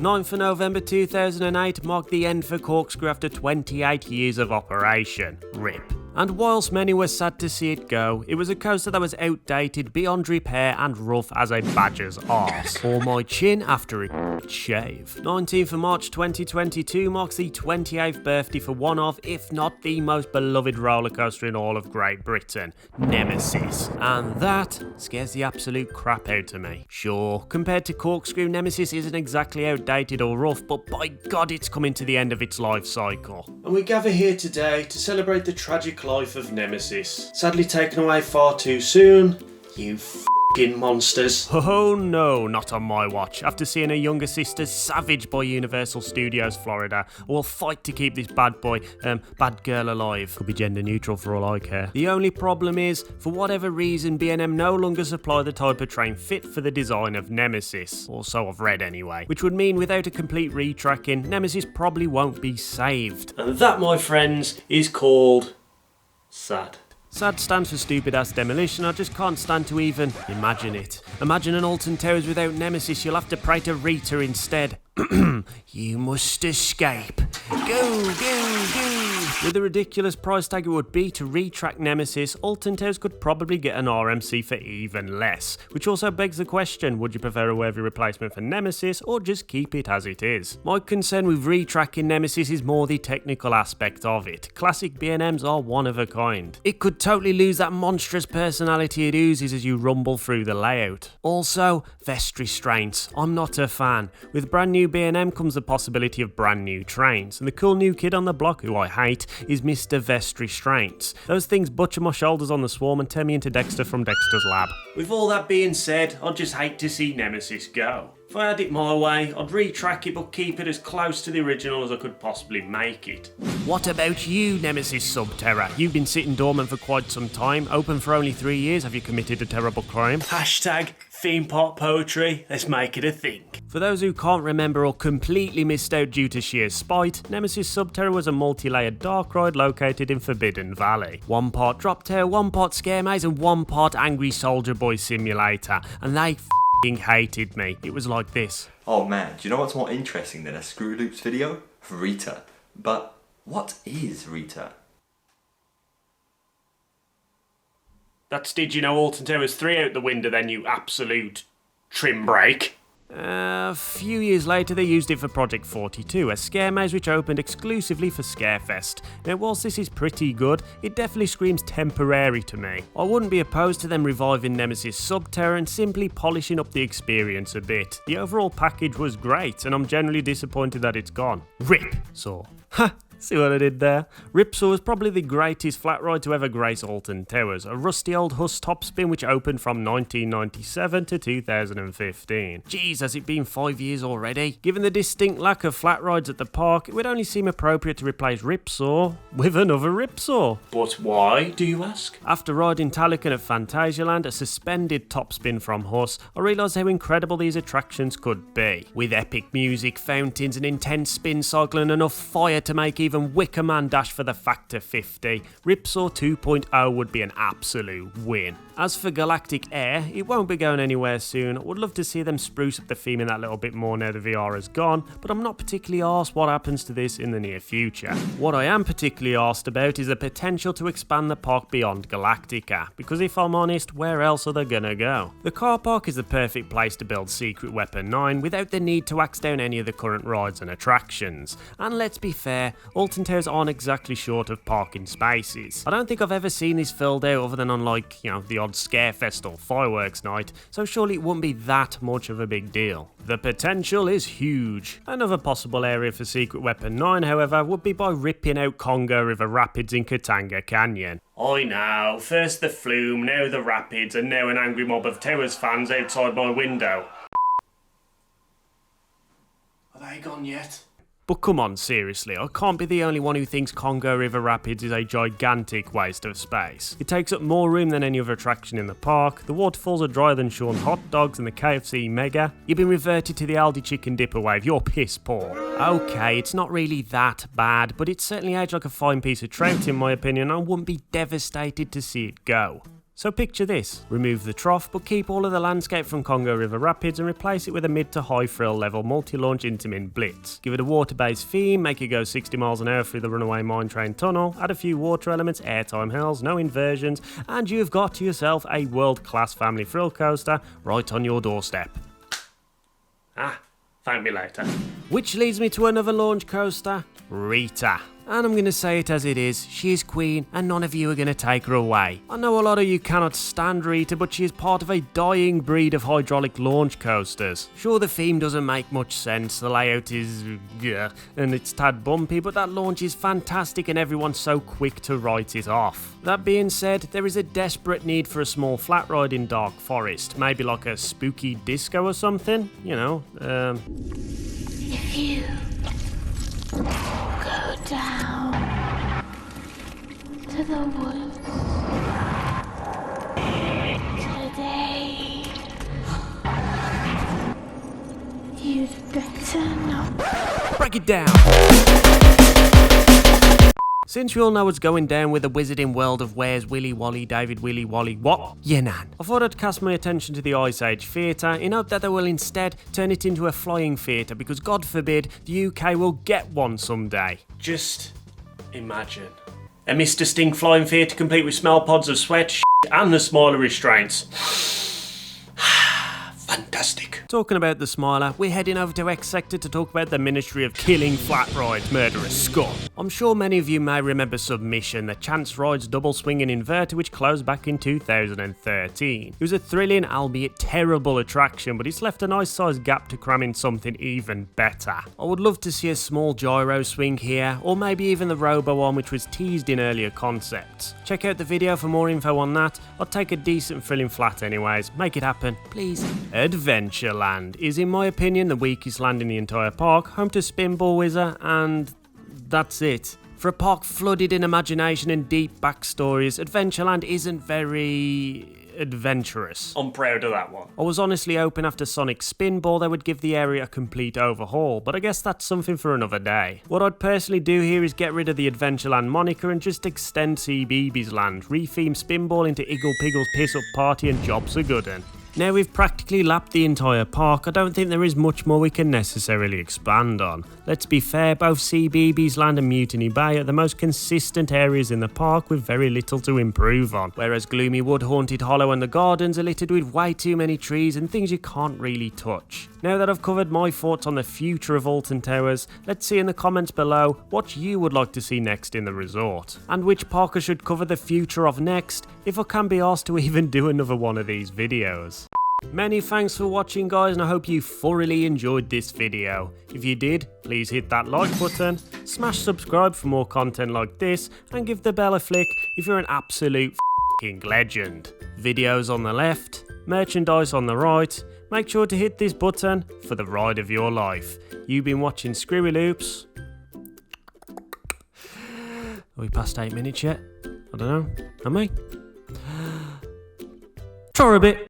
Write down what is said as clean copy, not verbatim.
9th of November 2008 marked the end for Corkscrew after 28 years of operation. RIP. And whilst many were sad to see it go, it was a coaster that was outdated beyond repair and rough as a badger's arse, or my chin after a shave. 19th of March 2022 marks the 28th birthday for one of, if not the most beloved roller coaster in all of Great Britain, Nemesis. And that scares the absolute crap out of me. Sure, compared to Corkscrew, Nemesis isn't exactly outdated or rough, but by God it's coming to the end of its life cycle. And we gather here today to celebrate the tragic life of Nemesis, sadly taken away far too soon. You f***ing monsters. Oh no, not on my watch. After seeing her younger sister savaged by Universal Studios Florida, we'll fight to keep this bad girl alive. Could be gender neutral for all I care. The only problem is, for whatever reason, B&M no longer supply the type of train fit for the design of Nemesis. Or so I've read anyway. Which would mean without a complete retracking, Nemesis probably won't be saved. And that, my friends, is called sad. SAD stands for stupid ass demolition. I just can't stand to even imagine it. Imagine an Alton Towers without Nemesis. You'll have to pray to Rita instead. You must escape. Go, go, go. With the ridiculous price tag it would be to retrack Nemesis, Alton Towers could probably get an RMC for even less. Which also begs the question, would you prefer a worthy replacement for Nemesis or just keep it as it is? My concern with retracking Nemesis is more the technical aspect of it. Classic B&Ms are one of a kind. It could totally lose that monstrous personality it oozes as you rumble through the layout. Also, vest restraints. I'm not a fan. With brand new B&M comes the possibility of brand new trains, and the cool new kid on the block, who I hate, is Mr. Vest Restraints. Those things butcher my shoulders on the swarm and turn me into Dexter from Dexter's Lab. With all that being said, I'd just hate to see Nemesis go. If I had it my way, I'd retrack it but keep it as close to the original as I could possibly make it. What about you, Nemesis Sub-Terra? You've been sitting dormant for quite some time, open for only 3 years. Have you committed a terrible crime? Hashtag theme park poetry, let's make it a thing. For those who can't remember or completely missed out due to sheer spite, Nemesis Sub-Terra was a multi-layered dark ride located in Forbidden Valley. 1 part drop tail, 1 part scare maze and 1 part angry soldier boy simulator, and they hated me. It was like this. Oh man, do you know what's more interesting than a ScrewyLoops video? Rita. But what is Rita? That's did you know Alton Towers 3 out the window then, you absolute trim break. A few years later they used it for Project 42, a scare maze which opened exclusively for Scarefest. Now whilst this is pretty good, it definitely screams temporary to me. I wouldn't be opposed to them reviving Nemesis Sub-Terra and simply polishing up the experience a bit. The overall package was great and I'm generally disappointed that it's gone. Ripsaw. Ha! See what I did there? Ripsaw was probably the greatest flat ride to ever grace Alton Towers, a rusty old Huss topspin which opened from 1997 to 2015. Jeez, has it been 5 years already? Given the distinct lack of flat rides at the park, it would only seem appropriate to replace Ripsaw with another Ripsaw. But why, do you ask? After riding Talican at Phantasialand, a suspended topspin from Huss, I realised how incredible these attractions could be. With epic music, fountains, an intense spin cycle and enough fire to make even Wicker Man dash for the Factor 50, Ripsaw 2.0 would be an absolute win. As for Galactic Air, it won't be going anywhere soon. I would love to see them spruce up the theme in that little bit more now the VR is gone, but I'm not particularly arsed what happens to this in the near future. What I am particularly arsed about is the potential to expand the park beyond Galactica, because if I'm honest, where else are they gonna go? The car park is the perfect place to build Secret Weapon 9 without the need to axe down any of the current rides and attractions. And let's be fair, Alton Towers aren't exactly short of parking spaces. I don't think I've ever seen this filled out other than on like, the odd Scarefest or fireworks night, so surely it wouldn't be that much of a big deal. The potential is huge. Another possible area for Secret Weapon 9, however, would be by ripping out Congo River Rapids in Katanga Canyon. I know, first the flume, now the rapids, and now an angry mob of Towers fans outside my window. Are they gone yet? But come on, seriously, I can't be the only one who thinks Congo River Rapids is a gigantic waste of space. It takes up more room than any other attraction in the park, the waterfalls are drier than Sean's hot dogs and the KFC Mega. You've been reverted to the Aldi chicken dipper wave, you're piss poor. Okay, it's not really that bad, but it's certainly aged like a fine piece of trout in my opinion, and I wouldn't be devastated to see it go. So picture this, remove the trough but keep all of the landscape from Congo River Rapids and replace it with a mid to high frill level multi-launch Intamin Blitz. Give it a water-based theme, make it go 60 miles an hour through the runaway mine train tunnel, add a few water elements, airtime hells, no inversions, and you've got yourself a world-class family thrill coaster right on your doorstep. Thank me later. Which leads me to another launch coaster, Rita. And I'm going to say it as it is, she is queen and none of you are going to take her away. I know a lot of you cannot stand Rita, but she is part of a dying breed of hydraulic launch coasters. Sure, the theme doesn't make much sense, the layout is and it's tad bumpy, but that launch is fantastic and everyone's so quick to write it off. That being said, there is a desperate need for a small flat ride in Dark Forest, maybe like a spooky disco or something, you know, If you go down to the woods today, you'd better not. Break it down! Since you all know what's going down with the wizarding world of Where's Willy Wally, David Willy Wally, what? Yenan. I thought I'd cast my attention to the Ice Age theatre in hope that they will instead turn it into a flying theatre because God forbid the UK will get one someday. Just imagine. A Mr. Sting flying theatre complete with smell pods of sweat, shit, and the smaller restraints. Fantastic. Talking about the Smiler, we're heading over to X Sector to talk about the Ministry of Killing Flat Rides Murderous Scum. I'm sure many of you may remember Submission, the Chance Rides double swinging inverter which closed back in 2013. It was a thrilling, albeit terrible attraction, but it's left a nice sized gap to cram in something even better. I would love to see a small gyro swing here, or maybe even the Robo one which was teased in earlier concepts. Check out the video for more info on that. I'd take a decent thrilling flat anyways. Make it happen, please. Adventureland is in my opinion the weakest land in the entire park, home to Spinball Wizard, and that's it. For a park flooded in imagination and deep backstories, Adventureland isn't very adventurous. I'm proud of that one. I was honestly hoping after Sonic Spinball they would give the area a complete overhaul, but I guess that's something for another day. What I'd personally do here is get rid of the Adventureland moniker and just extend CBeebies Land, retheme Spinball into Iggle Piggle's Piss Up Party and jobs are good 'un. Now we've practically lapped the entire park, I don't think there is much more we can necessarily expand on. Let's be fair, both CBeebies Land and Mutiny Bay are the most consistent areas in the park with very little to improve on, whereas Gloomy Wood, Haunted Hollow and the gardens are littered with way too many trees and things you can't really touch. Now that I've covered my thoughts on the future of Alton Towers, let's see in the comments below what you would like to see next in the resort, and which park I should cover the future of next, if I can be asked to even do another one of these videos. Many thanks for watching guys, and I hope you thoroughly enjoyed this video. If you did, please hit that like button, smash subscribe for more content like this, and give the bell a flick if you're an absolute f***ing legend. Videos on the left, merchandise on the right. Make sure to hit this button for the ride of your life. You've been watching ScrewyLoops. Are we past 8 minutes yet? I don't know. Am I? Try a bit.